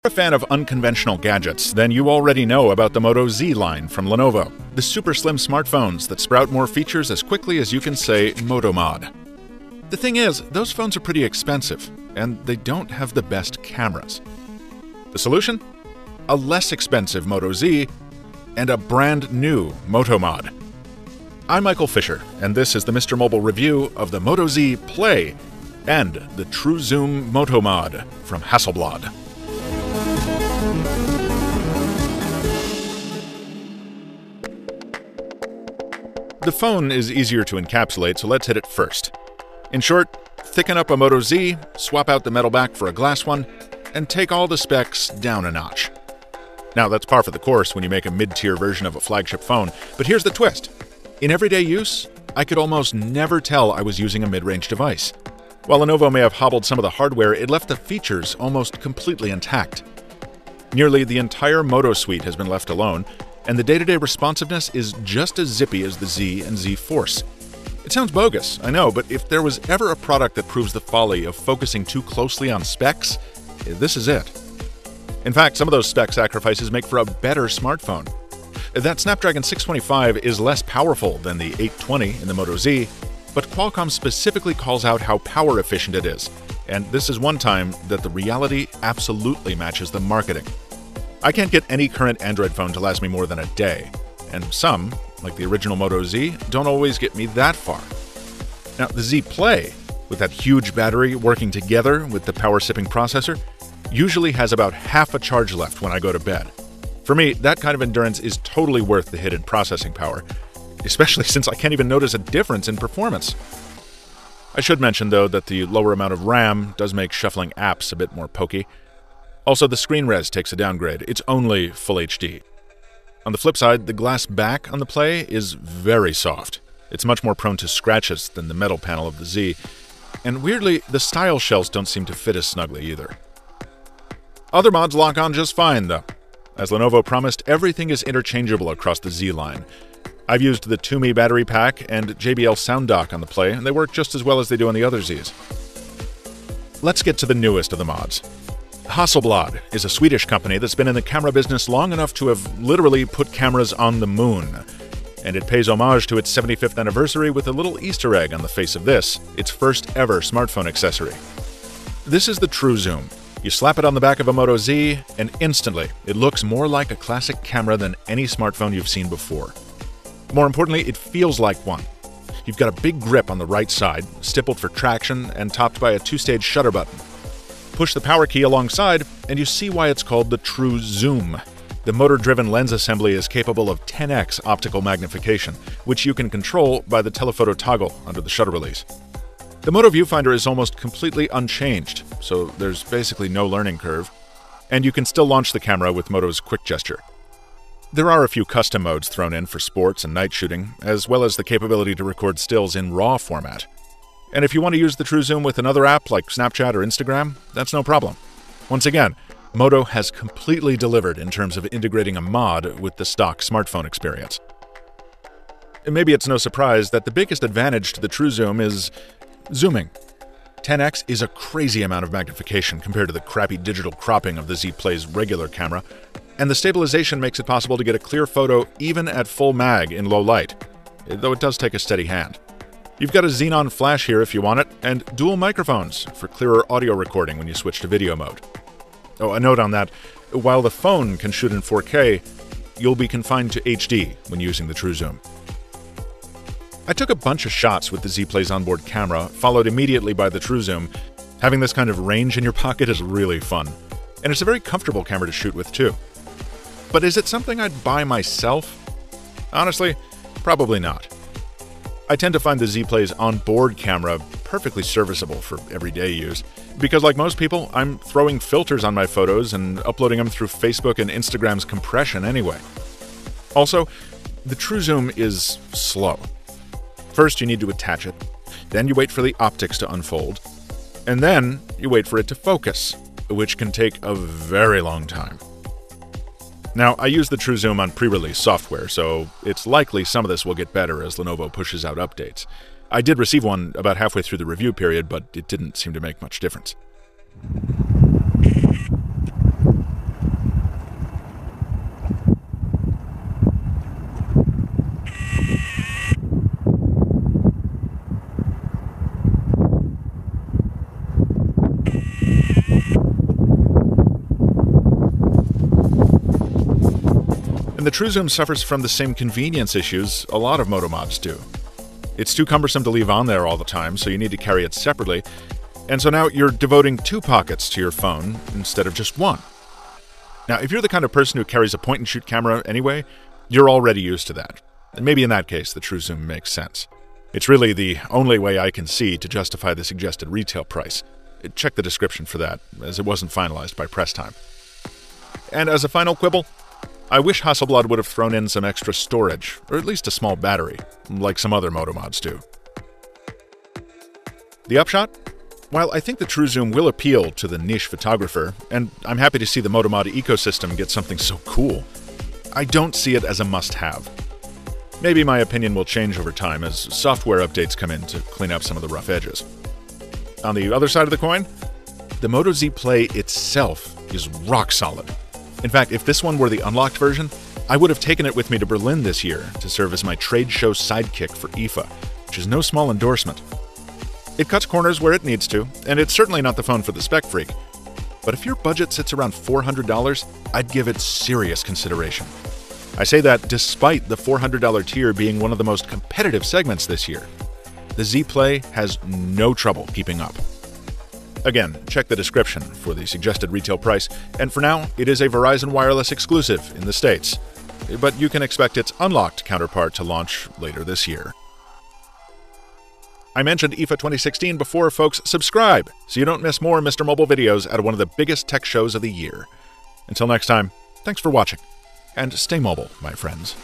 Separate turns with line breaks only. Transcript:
If you're a fan of unconventional gadgets, then you already know about the Moto Z line from Lenovo, the super slim smartphones that sprout more features as quickly as you can say Moto mod. The thing is, those phones are pretty expensive, and they don't have the best cameras. The solution? A less expensive Moto Z and a brand new Moto mod. I'm Michael Fisher, and this is the Mr. Mobile review of the Moto Z Play and the True Zoom Moto mod from Hasselblad. The phone is easier to encapsulate, so let's hit it first. In short, thicken up a Moto Z, swap out the metal back for a glass one, and take all the specs down a notch. Now, that's par for the course when you make a mid-tier version of a flagship phone, but here's the twist. In everyday use, I could almost never tell I was using a mid-range device. While Lenovo may have hobbled some of the hardware, it left the features almost completely intact. Nearly the entire Moto suite has been left alone, and the day-to-day responsiveness is just as zippy as the Z and Z Force. It sounds bogus, I know, but if there was ever a product that proves the folly of focusing too closely on specs, this is it. In fact, some of those spec sacrifices make for a better smartphone. That Snapdragon 625 is less powerful than the 820 in the Moto Z, but Qualcomm specifically calls out how power efficient it is, and this is one time that the reality absolutely matches the marketing. I can't get any current Android phone to last me more than a day, and some, like the original Moto Z, don't always get me that far. Now, the Z Play, with that huge battery working together with the power-sipping processor, usually has about half a charge left when I go to bed. For me, that kind of endurance is totally worth the hidden processing power, especially since I can't even notice a difference in performance. I should mention, though, that the lower amount of RAM does make shuffling apps a bit more pokey. Also, the screen res takes a downgrade. It's only Full HD. On the flip side, the glass back on the Play is very soft. It's much more prone to scratches than the metal panel of the Z. And weirdly, the style shells don't seem to fit as snugly either. Other mods lock on just fine, though. As Lenovo promised, everything is interchangeable across the Z line. I've used the Toomey battery pack and JBL sound dock on the Play, and they work just as well as they do on the other Zs. Let's get to the newest of the mods. Hasselblad is a Swedish company that's been in the camera business long enough to have literally put cameras on the moon. And it pays homage to its 75th anniversary with a little Easter egg on the face of this, its first ever smartphone accessory. This is the True Zoom. You slap it on the back of a Moto Z, and instantly, it looks more like a classic camera than any smartphone you've seen before. More importantly, it feels like one. You've got a big grip on the right side, stippled for traction, and topped by a two-stage shutter button. Push the power key alongside, and you see why it's called the True Zoom. The motor-driven lens assembly is capable of 10x optical magnification, which you can control by the telephoto toggle under the shutter release. The Moto viewfinder is almost completely unchanged, so there's basically no learning curve, and you can still launch the camera with Moto's quick gesture. There are a few custom modes thrown in for sports and night shooting, as well as the capability to record stills in RAW format. And if you want to use the True Zoom with another app like Snapchat or Instagram, that's no problem. Once again, Moto has completely delivered in terms of integrating a mod with the stock smartphone experience. And maybe it's no surprise that the biggest advantage to the True Zoom is zooming. 10x is a crazy amount of magnification compared to the crappy digital cropping of the Z Play's regular camera, and the stabilization makes it possible to get a clear photo even at full mag in low light, though it does take a steady hand. You've got a xenon flash here if you want it, and dual microphones for clearer audio recording when you switch to video mode. Oh, a note on that, while the phone can shoot in 4K, you'll be confined to HD when using the True Zoom. I took a bunch of shots with the Z Play's onboard camera, followed immediately by the True Zoom. Having this kind of range in your pocket is really fun, and it's a very comfortable camera to shoot with too. But is it something I'd buy myself? Honestly, probably not. I tend to find the Z Play's onboard camera perfectly serviceable for everyday use, because like most people, I'm throwing filters on my photos and uploading them through Facebook and Instagram's compression anyway. Also, the True Zoom is slow. First, you need to attach it, then you wait for the optics to unfold, and then you wait for it to focus, which can take a very long time. Now, I use the True Zoom on pre-release software, so it's likely some of this will get better as Lenovo pushes out updates. I did receive one about halfway through the review period, but it didn't seem to make much difference. And the True Zoom suffers from the same convenience issues a lot of Moto mods do. It's too cumbersome to leave on there all the time, so you need to carry it separately, and so now you're devoting 2 pockets to your phone instead of just 1. Now, if you're the kind of person who carries a point-and-shoot camera anyway, you're already used to that. And maybe in that case, the True Zoom makes sense. It's really the only way I can see to justify the suggested retail price. Check the description for that, as it wasn't finalized by press time. And as a final quibble, I wish Hasselblad would have thrown in some extra storage, or at least a small battery, like some other Moto mods do. The upshot? While I think the True Zoom will appeal to the niche photographer, and I'm happy to see the Moto mod ecosystem get something so cool, I don't see it as a must-have. Maybe my opinion will change over time as software updates come in to clean up some of the rough edges. On the other side of the coin, the Moto Z Play itself is rock solid. In fact, if this one were the unlocked version, I would have taken it with me to Berlin this year to serve as my trade show sidekick for IFA, which is no small endorsement. It cuts corners where it needs to, and it's certainly not the phone for the spec freak. But if your budget sits around $400, I'd give it serious consideration. I say that despite the $400 tier being one of the most competitive segments this year. The Z Play has no trouble keeping up. Again, check the description for the suggested retail price, and for now, it is a Verizon Wireless exclusive in the States, but you can expect its unlocked counterpart to launch later this year. I mentioned IFA 2016 before, folks. Subscribe so you don't miss more Mr. Mobile videos at one of the biggest tech shows of the year. Until next time, thanks for watching, and stay mobile, my friends.